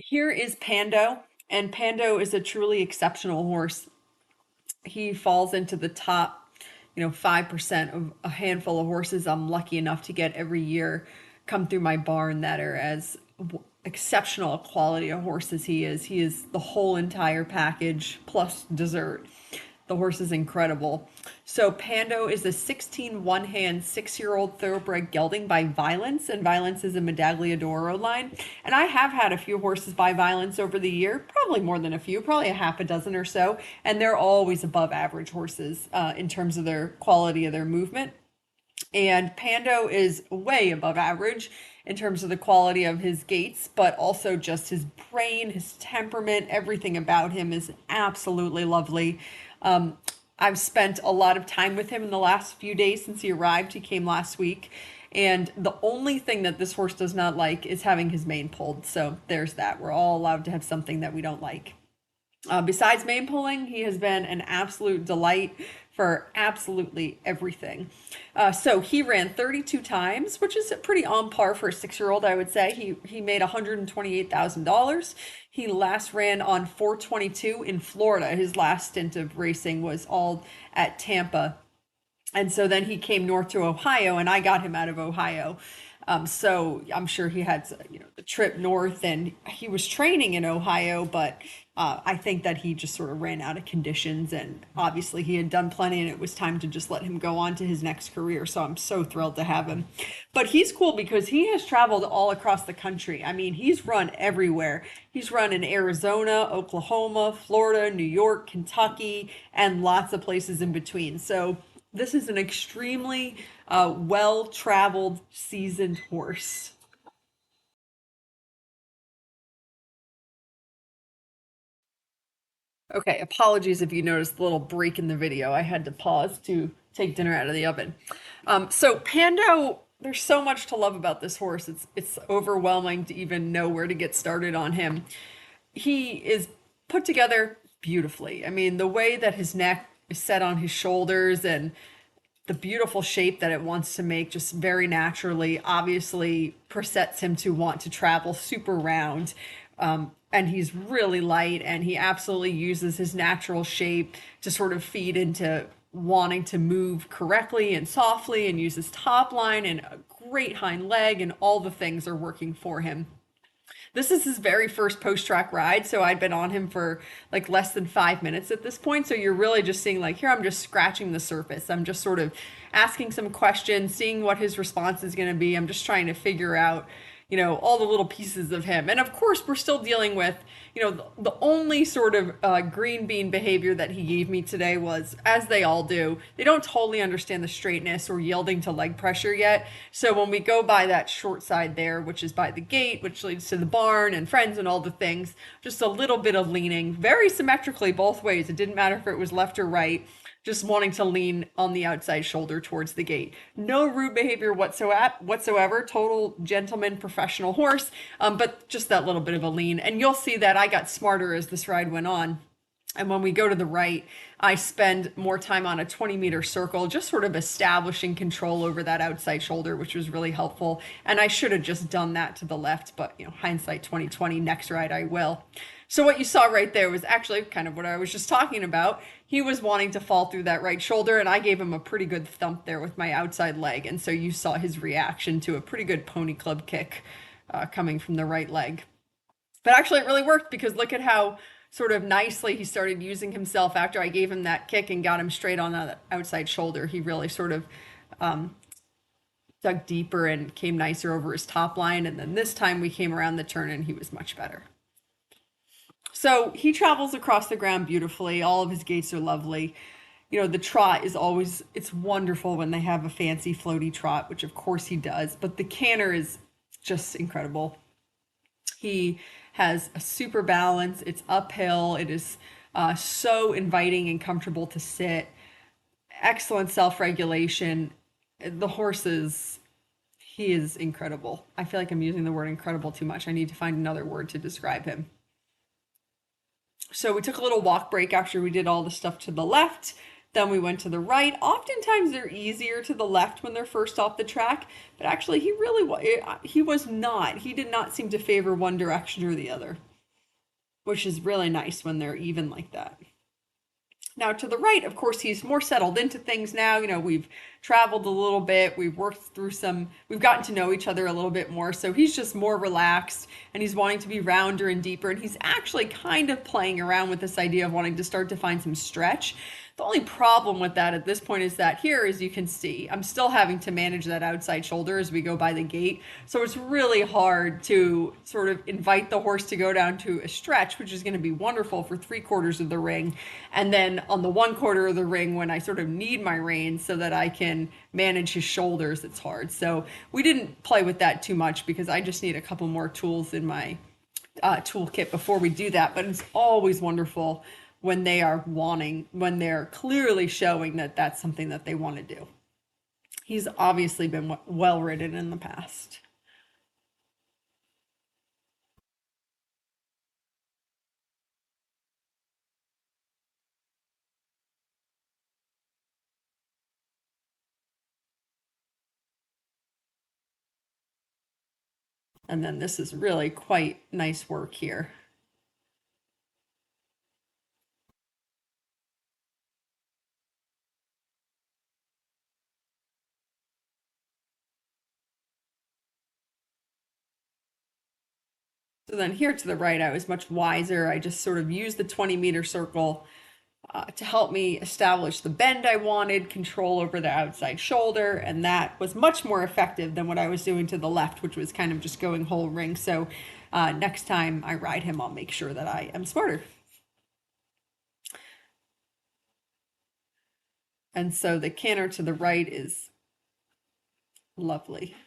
Here is Pando, and Pando is a truly exceptional horse. He falls into the top, 5% of a handful of horses I'm lucky enough to get every year come through my barn that are as exceptional quality of horse as he is. He is the whole entire package plus dessert. The horse is incredible. So Pando is a 16 one-hand 6-year-old thoroughbred gelding by Violence, and Violence is a Medaglia d'Oro line. And I have had a few horses by Violence over the year, probably more than a few, probably a half a dozen or so, and they're always above average horses in terms of their quality of their movement. And Pando is way above average in terms of the quality of his gaits, but also just his brain, his temperament, everything about him is absolutely lovely. Um, I've spent a lot of time with him in the last few days since he arrived. He came last week. And the only thing that this horse does not like is having his mane pulled. So there's that. We're all allowed to have something that we don't like. Besides mane pulling, he has been an absolute delight for absolutely everything. So he ran 32 times, which is pretty on par for a 6-year-old, I would say. He made $128,000. He last ran on 422 in Florida. His last stint of racing was all at Tampa. And so then he came north to Ohio, and I got him out of Ohio. So I'm sure he had, the trip north, and he was training in Ohio, but I think that he just sort of ran out of conditions, and obviously he had done plenty, and it was time to just let him go on to his next career. So I'm so thrilled to have him. But he's cool because he has traveled all across the country. I mean, he's run everywhere. He's run in Arizona, Oklahoma, Florida, New York, Kentucky, and lots of places in between. So this is an extremely well-traveled, seasoned horse. Okay, apologies if you noticed the little break in the video. I had to pause to take dinner out of the oven. So Pando, there's so much to love about this horse. It's overwhelming to even know where to get started on him. He is put together beautifully. I mean, the way that his neck is set on his shoulders and the beautiful shape that it wants to make just very naturally obviously presets him to want to travel super round. And he's really light, and he absolutely uses his natural shape to sort of feed into wanting to move correctly and softly and use his top line and a great hind leg, and all the things are working for him. This is his very first post track ride, so I'd been on him for like less than 5 minutes at this point. So you're really just seeing, like, here I'm just scratching the surface. I'm just sort of asking some questions, seeing what his response is going to be. I'm just trying to figure out, all the little pieces of him. And of course, we're still dealing with, the only sort of green bean behavior that he gave me today was, as they all do, they don't totally understand the straightness or yielding to leg pressure yet. So when we go by that short side there, which is by the gate, which leads to the barn and friends and all the things, just a little bit of leaning, very symmetrically both ways. It didn't matter if it was left or right, just wanting to lean on the outside shoulder towards the gate. No rude behavior whatsoever. Total gentleman, professional horse, but just that little bit of a lean. And you'll see that I got smarter as this ride went on. And when we go to the right, I spend more time on a 20-meter circle, just sort of establishing control over that outside shoulder, which was really helpful. And I should have just done that to the left, but hindsight 2020, next ride I will. So what you saw right there was actually kind of what I was just talking about. He was wanting to fall through that right shoulder, and I gave him a pretty good thump there with my outside leg. And so you saw his reaction to a pretty good pony club kick coming from the right leg. But actually, it really worked because look at how sort of nicely he started using himself after I gave him that kick and got him straight on that outside shoulder. He really sort of dug deeper and came nicer over his top line. And then this time we came around the turn and he was much better. So he travels across the ground beautifully. All of his gaits are lovely. The trot is always, it's wonderful when they have a fancy floaty trot, which of course he does, but the canter is just incredible. He has a super balance. It's uphill. It is so inviting and comfortable to sit. Excellent self-regulation. The horses, he is incredible. I feel like I'm using the word incredible too much. I need to find another word to describe him. So we took a little walk break after we did all the stuff to the left. Then we went to the right. Oftentimes they're easier to the left when they're first off the track, but actually he really was not. He did not seem to favor one direction or the other. which is really nice when they're even like that. Now, to the right, of course, he's more settled into things now. We've traveled a little bit, we've worked through we've gotten to know each other a little bit more. So he's just more relaxed and he's wanting to be rounder and deeper. And he's actually kind of playing around with this idea of wanting to start to find some stretch. The only problem with that at this point is that here, as you can see, I'm still having to manage that outside shoulder as we go by the gate. So it's really hard to sort of invite the horse to go down to a stretch, which is going to be wonderful for 3/4 of the ring. And then on the 1/4 of the ring, when I sort of need my reins so that I can manage his shoulders, it's hard. So we didn't play with that too much because I just need a couple more tools in my toolkit before we do that. But it's always wonderful when when they're clearly showing that that's something that they want to do. He's obviously been well ridden in the past. And then this is really quite nice work here. So then here to the right, I was much wiser. I just sort of used the 20-meter circle to help me establish the bend I wanted, control over the outside shoulder, and that was much more effective than what I was doing to the left, which was kind of just going whole ring. So next time I ride him, I'll make sure that I am smarter. And so the canter to the right is lovely.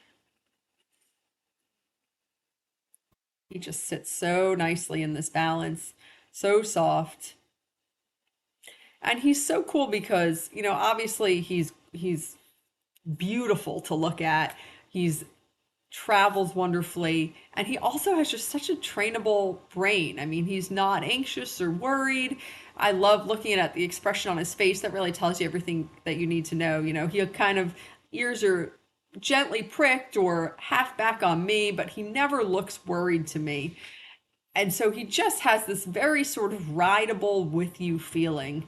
He just sits so nicely in this balance, so soft. And he's so cool because, obviously he's beautiful to look at. He's travels wonderfully, and he also has just such a trainable brain. I mean, he's not anxious or worried. I love looking at the expression on his face. That really tells you everything that you need to know. He'll kind of, ears are gently pricked or half back on me, but he never looks worried to me. And so he just has this very sort of rideable with you feeling.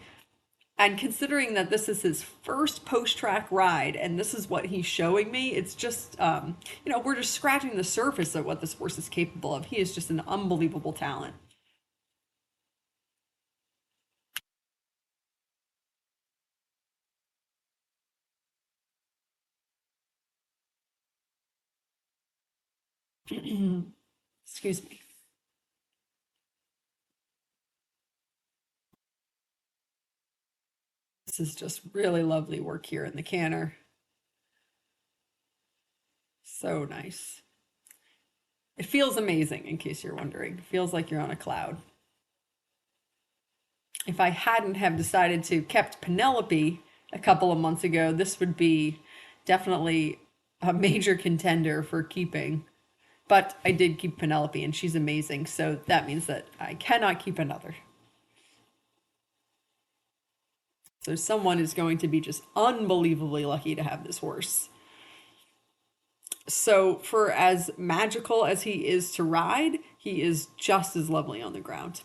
And considering that this is his first post track ride and this is what he's showing me, it's just, we're just scratching the surface of what this horse is capable of. He is just an unbelievable talent. Excuse me. This is just really lovely work here in the canter. So nice. It feels amazing, in case you're wondering. It feels like you're on a cloud. If I hadn't have decided to kept Penelope a couple of months ago, this would be definitely a major contender for keeping. But I did keep Penelope and she's amazing, so that means that I cannot keep another. So someone is going to be just unbelievably lucky to have this horse. So for as magical as he is to ride, he is just as lovely on the ground.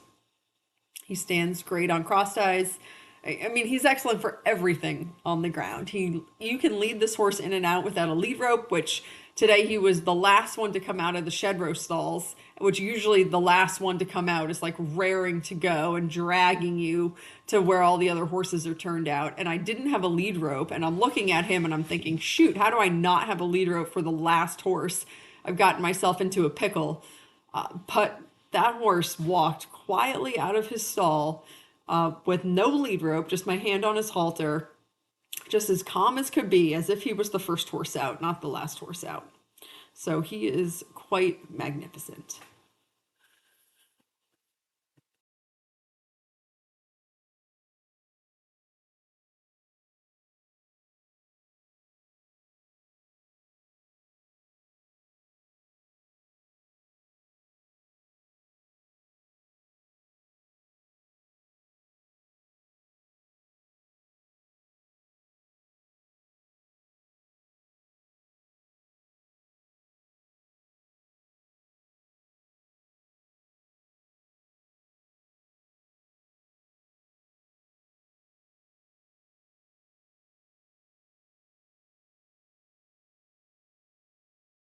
He stands great on cross ties. I mean, he's excellent for everything on the ground. You can lead this horse in and out without a lead rope, which today he was the last one to come out of the shed row stalls, which usually the last one to come out is like raring to go and dragging you to where all the other horses are turned out. And I didn't have a lead rope, and I'm looking at him and I'm thinking, shoot, how do I not have a lead rope for the last horse? I've gotten myself into a pickle. But that horse walked quietly out of his stall with no lead rope, just my hand on his halter, just as calm as could be, as if he was the first horse out, not the last horse out. So he is quite magnificent.